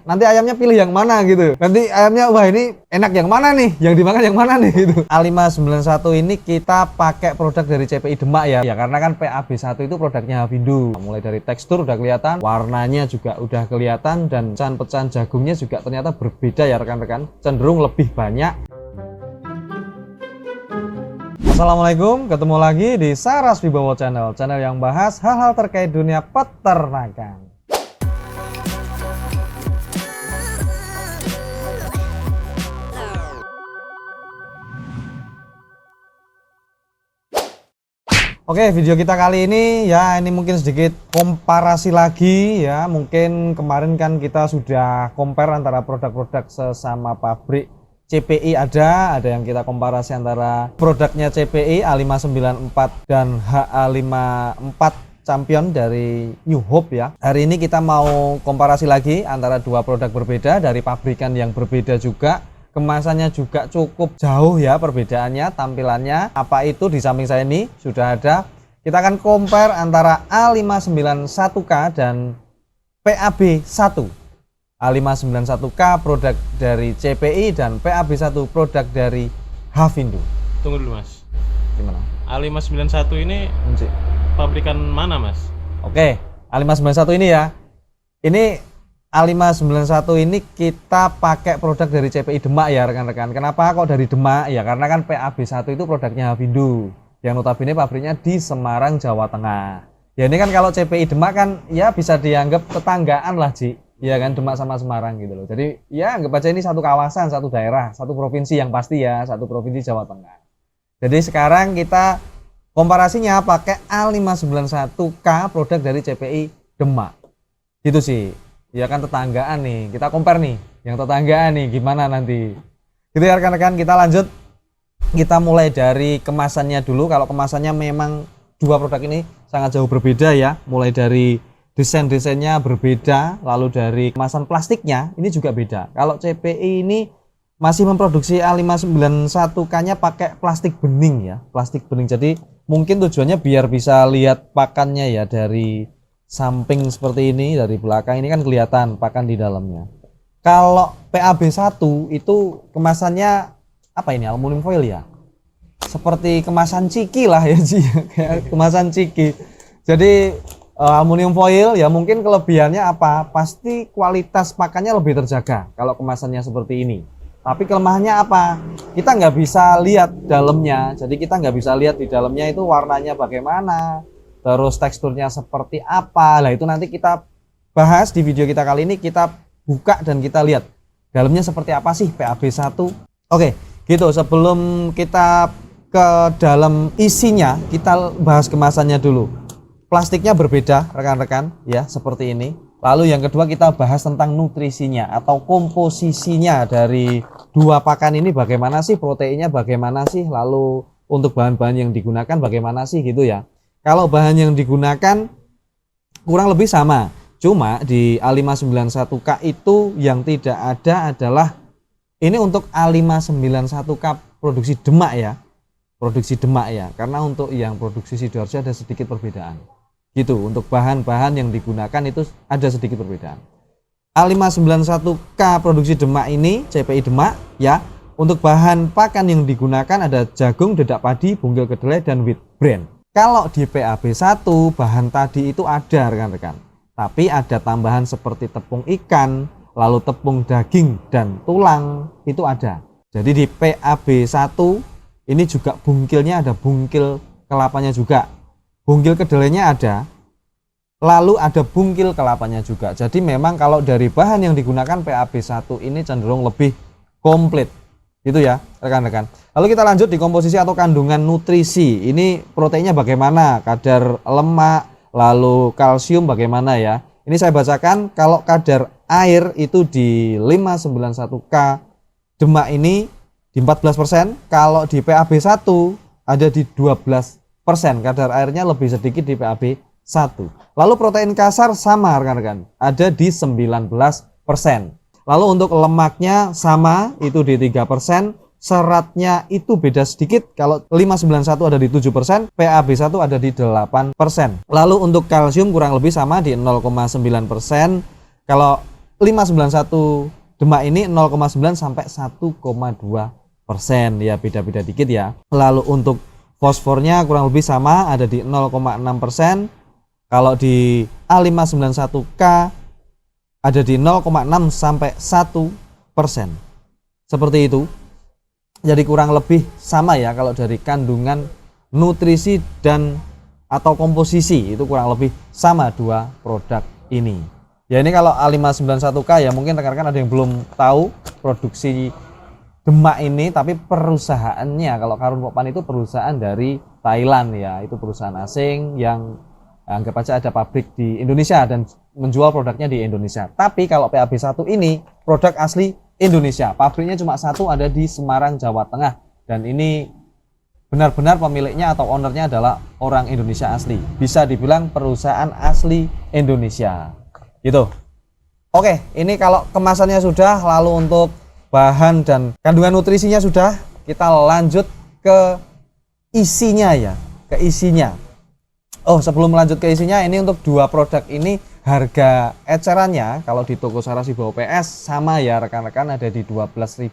nanti ayamnya pilih yang mana gitu. Nanti ayamnya wah ini enak yang mana nih, yang dimakan yang mana nih gitu. A591 ini kita pakai produk dari CPI Demak ya. Ya karena kan PAB1 itu produknya Hafindo. Mulai dari tekstur udah kelihatan, warnanya juga udah kelihatan, dan pecahan-pecahan jagungnya juga ternyata berbeda ya rekan-rekan. Cenderung lebih banyak. Assalamualaikum, ketemu lagi di Saras Wibowo Channel yang bahas hal-hal terkait dunia peternakan. Oke, video kita kali ini ya ini mungkin sedikit komparasi lagi ya. Mungkin kemarin kan kita sudah compare antara produk-produk sesama pabrik CPI, ada yang kita komparasi antara produknya CPI A594 dan HA54 Champion dari New Hope ya. Hari ini kita mau komparasi lagi antara dua produk berbeda dari pabrikan yang berbeda juga. Kemasannya juga cukup jauh ya perbedaannya, tampilannya. Apa itu di samping saya ini sudah ada. Kita akan compare antara A591K dan PAB1. A591K produk dari CPI dan PAB1 produk dari Hafindo. Tunggu dulu mas. Gimana? A591 ini pabrikan mana mas? Oke, A591 ini ya. Ini A591 ini kita pakai produk dari CPI Demak ya rekan-rekan. Kenapa kok dari Demak? Ya karena kan PAB1 itu produknya Hafindo, yang notabene pabriknya di Semarang, Jawa Tengah. Ya ini kan kalau CPI Demak kan ya bisa dianggap tetanggaan lah Ji. Ya kan, Demak sama Semarang gitu loh. Jadi ya anggap aja ini satu kawasan, satu daerah, satu provinsi yang pasti ya, satu provinsi Jawa Tengah. Jadi sekarang kita komparasinya pakai A591K produk dari CPI Demak. Gitu sih. Ya kan tetanggaan nih. Kita compare nih, yang tetanggaan nih gimana nanti. Gitu ya rekan-rekan, kita lanjut. Kita mulai dari kemasannya dulu. Kalau kemasannya memang dua produk ini sangat jauh berbeda ya. Mulai dari desain-desainnya berbeda, lalu dari kemasan plastiknya ini juga beda. Kalau CPI ini masih memproduksi A591K-nya pakai plastik bening ya, plastik bening. Jadi mungkin tujuannya biar bisa lihat pakannya ya dari samping seperti ini, dari belakang ini kan kelihatan pakan di dalamnya. Kalau PAB1 itu kemasannya apa ini, aluminium foil ya? Seperti kemasan ciki lah ya Ji, kayak kemasan ciki. Jadi aluminium foil ya, mungkin kelebihannya apa? Pasti kualitas pakannya lebih terjaga kalau kemasannya seperti ini. Tapi kelemahannya apa? Kita nggak bisa lihat dalamnya. Jadi kita nggak bisa lihat di dalamnya itu warnanya bagaimana, terus teksturnya seperti apa. Lah itu nanti kita bahas di video kita kali ini. Kita buka dan kita lihat dalamnya seperti apa sih PAB1. Oke, gitu. Sebelum kita ke dalam isinya, kita bahas kemasannya dulu. Plastiknya berbeda rekan-rekan ya, seperti ini. Lalu yang kedua kita bahas tentang nutrisinya atau komposisinya dari dua pakan ini, bagaimana sih proteinnya, bagaimana sih, lalu untuk bahan-bahan yang digunakan bagaimana sih gitu ya. Kalau bahan yang digunakan kurang lebih sama, cuma di A591K itu yang tidak ada adalah ini untuk A591K produksi Demak ya. Produksi Demak ya, karena untuk yang produksi Sidoarjo ada sedikit perbedaan. Gitu, untuk bahan-bahan yang digunakan itu ada sedikit perbedaan. A591K produksi Demak ini CPI Demak ya. Untuk bahan pakan yang digunakan ada jagung, dedak padi, bunggil kedelai dan wheat bran. Kalau di PAB1 bahan tadi itu ada rekan-rekan, tapi ada tambahan seperti tepung ikan, lalu tepung daging dan tulang itu ada. Jadi di PAB1 ini juga bungkilnya ada bungkil kelapanya juga. Bungkil kedelainya ada, lalu ada bungkil kelapanya juga. Jadi memang kalau dari bahan yang digunakan PAB1 ini cenderung lebih komplit. Gitu ya rekan-rekan. Lalu kita lanjut di komposisi atau kandungan nutrisi. Ini proteinnya bagaimana, kadar lemak, lalu kalsium bagaimana ya. Ini saya bacakan, kalau kadar air itu di 591K Demak ini di 14%, kalau di PAB1 ada di 12%. Kadar airnya lebih sedikit di PAB1. Lalu protein kasar sama rekan-rekan, ada di 19%. Lalu untuk lemaknya sama, itu di 3%. Seratnya itu beda sedikit, kalau 591 ada di 7%, PAB1 ada di 8%. Lalu untuk kalsium kurang lebih sama di 0,9%. Kalau 591 Demak ini 0,9 sampai 1,2% ya, beda-beda dikit ya. Lalu untuk fosfornya kurang lebih sama, ada di 0,6%. Kalau di A591K ada di 0,6 sampai 1%. Seperti itu. Jadi kurang lebih sama ya kalau dari kandungan nutrisi dan atau komposisi itu kurang lebih sama dua produk ini. Ya ini kalau A591K ya mungkin rekan-rekan ada yang belum tahu produksi Demak ini, tapi perusahaannya kalau Karun Pokpan itu perusahaan dari Thailand ya, itu perusahaan asing yang anggap aja ada pabrik di Indonesia dan menjual produknya di Indonesia. Tapi kalau PAB1 ini produk asli Indonesia, pabriknya cuma satu, ada di Semarang, Jawa Tengah, dan ini benar-benar pemiliknya atau ownernya adalah orang Indonesia asli, bisa dibilang perusahaan asli Indonesia gitu. Oke, ini kalau kemasannya sudah, lalu untuk bahan dan kandungan nutrisinya sudah, kita lanjut ke isinya ya, ke isinya. Oh, sebelum lanjut ke isinya, ini untuk dua produk ini harga ecerannya kalau di toko Sarasi Bawa PS sama ya rekan-rekan, ada di 12.500.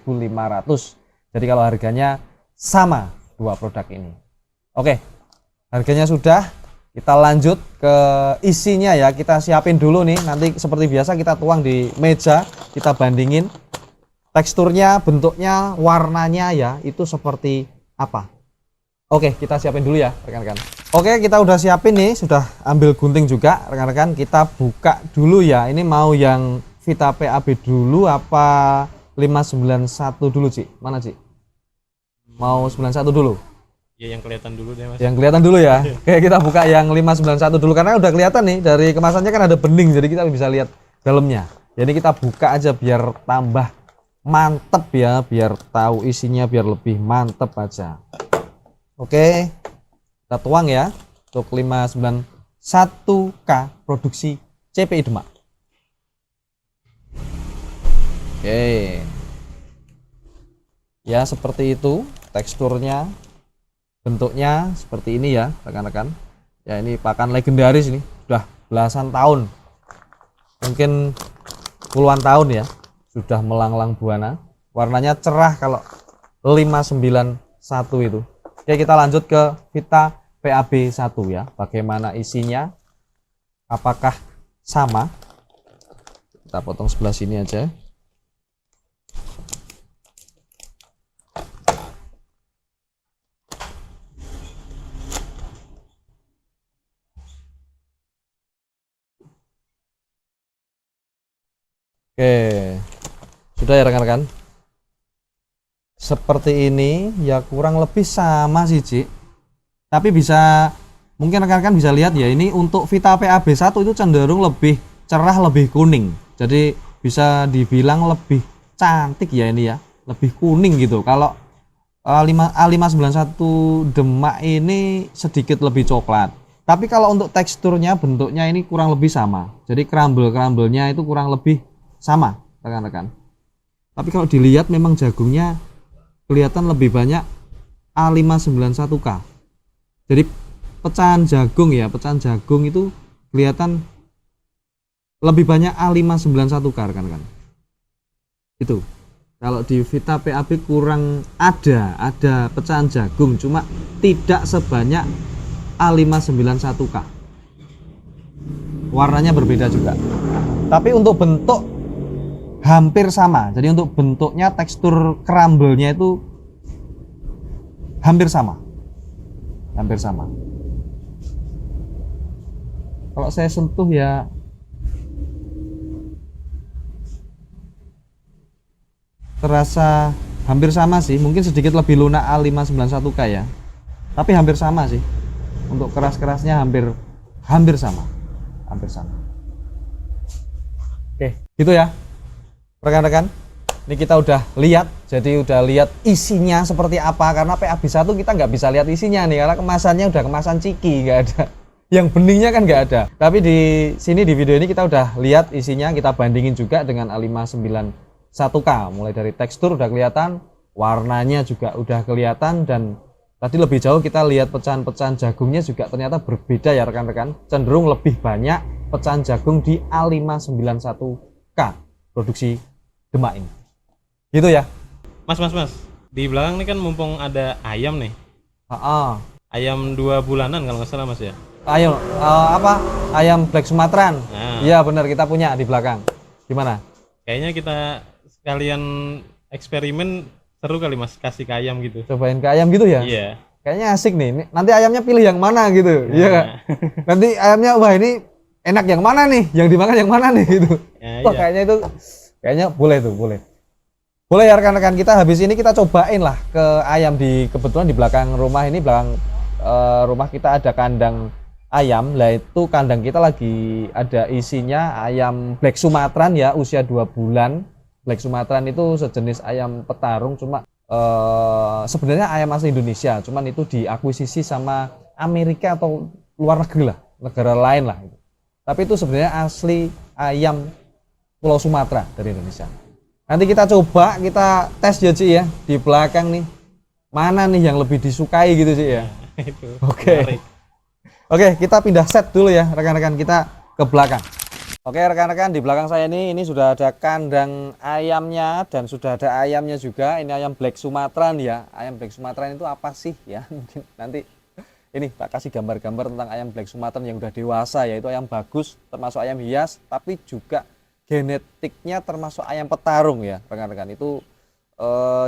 Jadi kalau harganya sama dua produk ini. Oke, harganya sudah, kita lanjut ke isinya ya. Kita siapin dulu nih, nanti seperti biasa kita tuang di meja, kita bandingin teksturnya, bentuknya, warnanya ya, itu seperti apa. Oke, kita siapin dulu ya rekan-rekan. Oke, kita udah siapin nih, sudah ambil gunting juga rekan-rekan. Kita buka dulu ya, ini mau yang Vita PAB dulu apa 591 dulu Ci? Mana Ci? Mau 91 dulu? Ya yang kelihatan dulu deh Mas. Yang kelihatan dulu ya. Oke, kita buka yang 591 dulu karena udah kelihatan nih dari kemasannya kan ada bening, jadi kita bisa lihat dalamnya. Jadi kita buka aja biar tambah mantep ya, biar tahu isinya, biar lebih mantep aja. Oke, kita tuang ya untuk 591K produksi CPI Demak. Oke. Ya seperti itu teksturnya, bentuknya seperti ini ya rekan-rekan. Ya ini pakan legendaris, ini sudah belasan tahun, mungkin puluhan tahun ya, sudah melanglang buana. Warnanya cerah kalau 591 itu. Oke, kita lanjut ke Vita PAB1 ya. Bagaimana isinya? Apakah sama? Kita potong sebelah sini aja. Oke, sudah ya rekan-rekan. Seperti ini ya, kurang lebih sama sih Ci. Tapi bisa, mungkin rekan-rekan bisa lihat ya, ini untuk Vita PAB1 itu cenderung lebih cerah, lebih kuning. Jadi bisa dibilang lebih cantik ya ini ya, lebih kuning gitu. Kalau A591 Demak ini sedikit lebih coklat. Tapi kalau untuk teksturnya, bentuknya ini kurang lebih sama. Jadi crumble-crumble-nya itu kurang lebih sama rekan-rekan. Tapi kalau dilihat memang jagungnya kelihatan lebih banyak A591K. Jadi pecahan jagung ya, pecahan jagung itu kelihatan lebih banyak A591K rekan-rekan. Itu. Kalau di Vita PAB kurang ada pecahan jagung, cuma tidak sebanyak A591K. Warnanya berbeda juga. Tapi untuk bentuk hampir sama. Jadi untuk bentuknya, tekstur crumble-nya itu hampir sama. Hampir sama. Kalau saya sentuh ya terasa hampir sama sih. Mungkin sedikit lebih lunak A591K ya. Tapi hampir sama sih. Untuk keras-kerasnya hampir sama. Hampir sama. Oke, gitu ya. Rekan-rekan, ini kita udah lihat, jadi udah lihat isinya seperti apa, karena PAB1 kita nggak bisa lihat isinya nih, karena kemasannya udah kemasan ciki, nggak ada, yang beningnya kan nggak ada. Tapi di sini di video ini kita udah lihat isinya, kita bandingin juga dengan A591K, mulai dari tekstur udah kelihatan, warnanya juga udah kelihatan, dan tadi lebih jauh kita lihat pecahan-pecahan jagungnya juga ternyata berbeda ya rekan-rekan, cenderung lebih banyak pecahan jagung di A591K. produksi Demak ini. Gitu ya. Mas. Di belakang nih kan mumpung ada ayam nih. Ayam 2 bulanan kalau nggak salah Mas ya. Ayam ayam Black Sumatran. Nah. Iya benar, kita punya di belakang. Gimana? Kayaknya kita sekalian eksperimen, seru kali Mas kasih ke ayam gitu. Cobain ke ayam gitu ya? Iya. Kayaknya asik nih. Nanti ayamnya pilih yang mana gitu. Iya kan? Nanti ayamnya wah ini enak yang mana nih? Yang dimakan yang mana nih gitu. Ya, Wah, iya. kayaknya boleh tuh, boleh. Boleh ya rekan-rekan, kita habis ini kita cobain lah ke ayam kebetulan di belakang rumah ini, belakang rumah kita ada kandang ayam. Lah itu kandang kita lagi ada isinya ayam Black Sumatran ya, usia 2 bulan. Black Sumatran itu sejenis ayam petarung, cuma sebenarnya ayam asli Indonesia, cuman itu diakuisisi sama Amerika atau luar negeri lah, negara lain lah itu. Tapi itu sebenarnya asli ayam Pulau Sumatera dari Indonesia. Nanti kita coba, kita tes ya Ci ya, di belakang nih. Mana nih yang lebih disukai gitu Ci ya. Itu. Oke. Oke, kita pindah set dulu ya rekan-rekan, kita ke belakang. Oke rekan-rekan, di belakang saya ini sudah ada kandang ayamnya dan sudah ada ayamnya juga. Ini ayam Black Sumatran ya. Ayam Black Sumatran itu apa sih ya? Mungkin nanti ini tak kasih gambar-gambar tentang ayam Black Sumatran yang udah dewasa, yaitu ayam bagus, termasuk ayam hias, tapi juga genetiknya termasuk ayam petarung ya rekan-rekan. Itu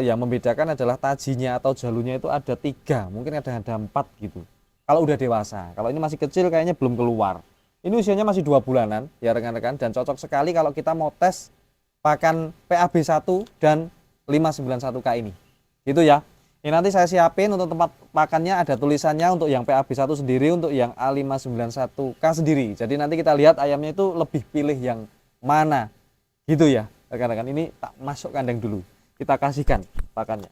yang membedakan adalah tajinya atau jalunya itu ada 3, mungkin ada 4 gitu. Kalau udah dewasa, kalau ini masih kecil kayaknya belum keluar. Ini usianya masih 2 bulanan ya rekan-rekan, dan cocok sekali kalau kita mau tes pakan PAB1 dan 591K ini. Gitu ya. Ini nanti saya siapin untuk tempat pakannya, ada tulisannya untuk yang PAB1 sendiri, untuk yang A591K sendiri. Jadi nanti kita lihat ayamnya itu lebih pilih yang mana. Gitu ya rekan-rekan. Ini tak masuk kandang dulu. Kita kasihkan pakannya.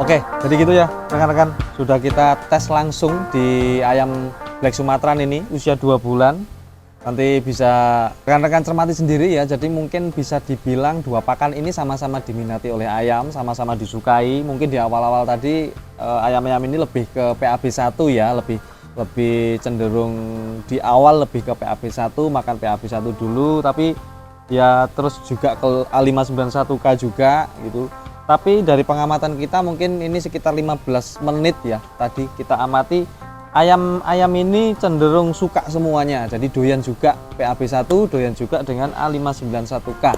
Oke, jadi gitu ya rekan-rekan, sudah kita tes langsung di ayam Black Sumatran ini usia 2 bulan. Nanti bisa rekan-rekan cermati sendiri ya, jadi mungkin bisa dibilang dua pakan ini sama-sama diminati oleh ayam, sama-sama disukai. Mungkin di awal-awal tadi ayam-ayam ini lebih ke PAB 1 ya, lebih cenderung di awal lebih ke PAB 1, makan PAB 1 dulu, tapi ya terus juga ke A591K juga gitu. Tapi dari pengamatan kita mungkin ini sekitar 15 menit ya, tadi kita amati ayam ini cenderung suka semuanya, jadi doyan juga PAB 1, doyan juga dengan A591K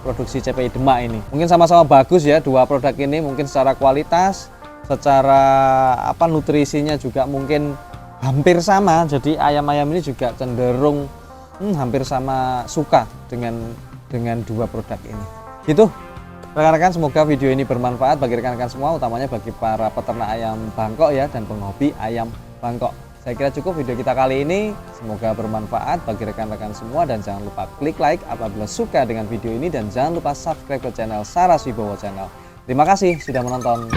produksi CPI Demak ini. Mungkin sama-sama bagus ya dua produk ini, mungkin secara kualitas, secara nutrisinya juga mungkin hampir sama. Jadi ayam-ayam ini juga cenderung hampir sama suka dengan dua produk ini. Gitu rekan-rekan, semoga video ini bermanfaat bagi rekan-rekan semua, utamanya bagi para peternak ayam Bangkok ya dan penghobi ayam Bangkok. Saya kira cukup video kita kali ini, semoga bermanfaat bagi rekan-rekan semua, dan jangan lupa klik like apabila suka dengan video ini, dan jangan lupa subscribe ke channel Saras Wibowo Channel. Terima kasih sudah menonton.